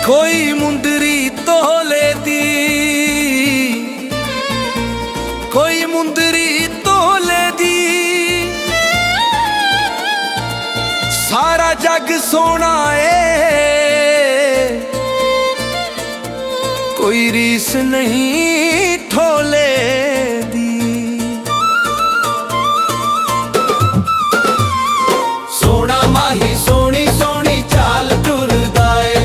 कोई मुंदरी तोले दी, कोई मुंदरी तोले दी, सारा जग सोना है, कोई रीस नहीं ठोले दी। सोना माही सोनी सोनी चाल टुरदा है,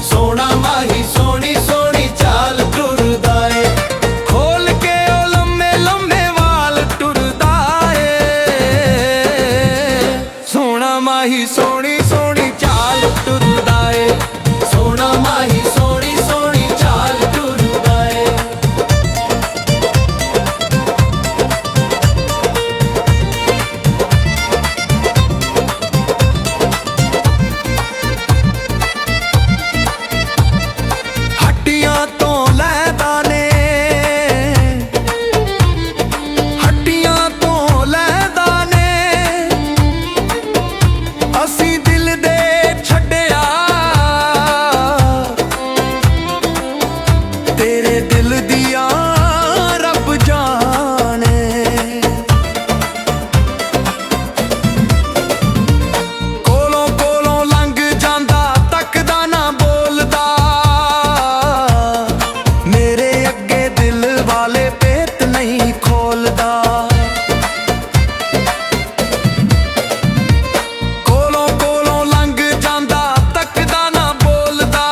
सोना माही सोनी सोनी चाल टुरदा है, खोल के ओ लम्मे लम्मे वाल टुरदा है। सोना माही सोनी सोनी चाल टुरदा है, सोना माही सोनी सोनी चाल टुरदा है। हट्टियां तो लैदा ने, हट्टियां तो लैदा ने, असी दिल दे छड्डिया, तेरे दिल दिया रब जाने। कोलों कोलों लंघ जांदा तकदा ना बोलदा, मेरे अगे दिल वाले पेत नहीं खोलदा। कोलों कोलों लंघ जांदा तकदा ना बोलदा,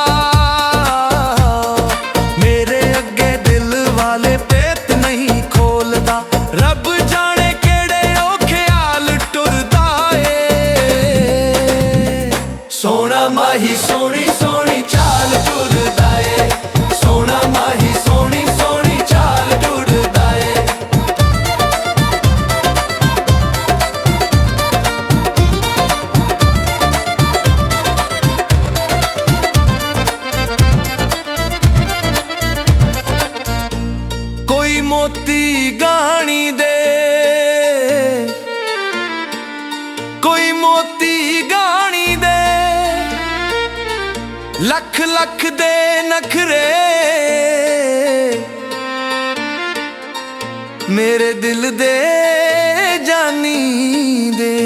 मेरे अगे दिल वाले पेत नहीं खोलदा। रब जाने केड़े ओ ख्याल टुरदा ए। सोना माही सोनी सोनी चाल टुरदा ए, सोना माही सोनी सोनी चाल टुरदा ए। कोई मोती गानी दे, कोई मोती गानी दे, लख लख दे नखरे, मेरे दिल दे जानी दे।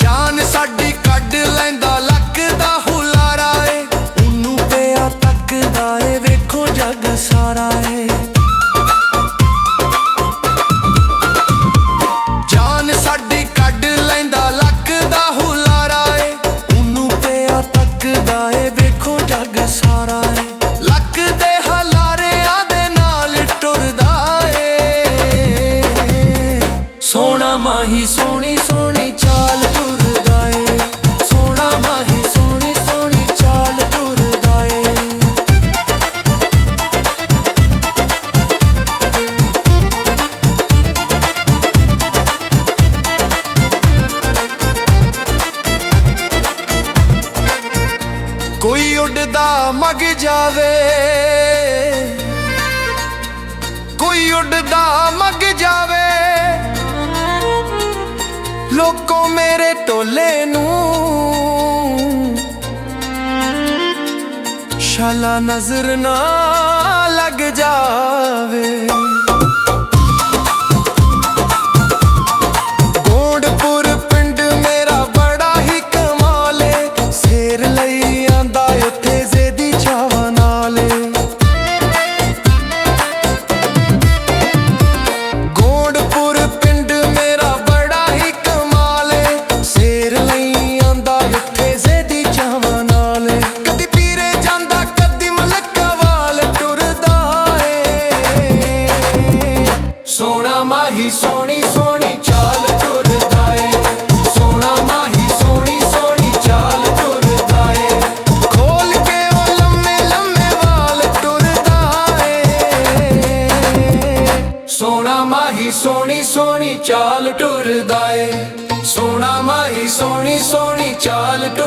जान साडी कढ लैंदा लक दा हुलारा ए, उन्नू पिया तकदा ए वेखो जग सारा ए। जान साडी कढ लैंदा लक दा हुलारा ए, उन्नू पिया तकदा ए वेखो जग सारा ए। लक दे हलारिਆਂ दे नाल टुरदा ए। सोना माही सोनी सोनी चाल टुरदा ए, सोना माही सोनी सोनी चाल टुरदा ए। कोई उड़दा मग जावे, कोई उड़दा मग जावे, लोकों मेरे टोले नू शाला नजर ना लग जावे। गोंडपुर पिंड मेरा बड़ा ही कमाले, शेर लई आंदा उत्थे ज़ेदी चावा नाले। गोंडपुर पिंड मेरा बड़ा ही कमाले, शेर लई आंदा उत्थे ज़ेदी चावा नाले। कदी पीरे जांदा कदी मलका वाल टुरदा ए। सोना माही सोनी सोनी चाल टुरदा ए, सोना माही सोनी सोनी चाल टुरदा ए। खोल के ओ लम्मे लम्मे वाल टुरदा ए। सोना माही सोनी सोनी चाल टुरदा ए, सोना माही सोनी सोनी चाल टुरदा ए।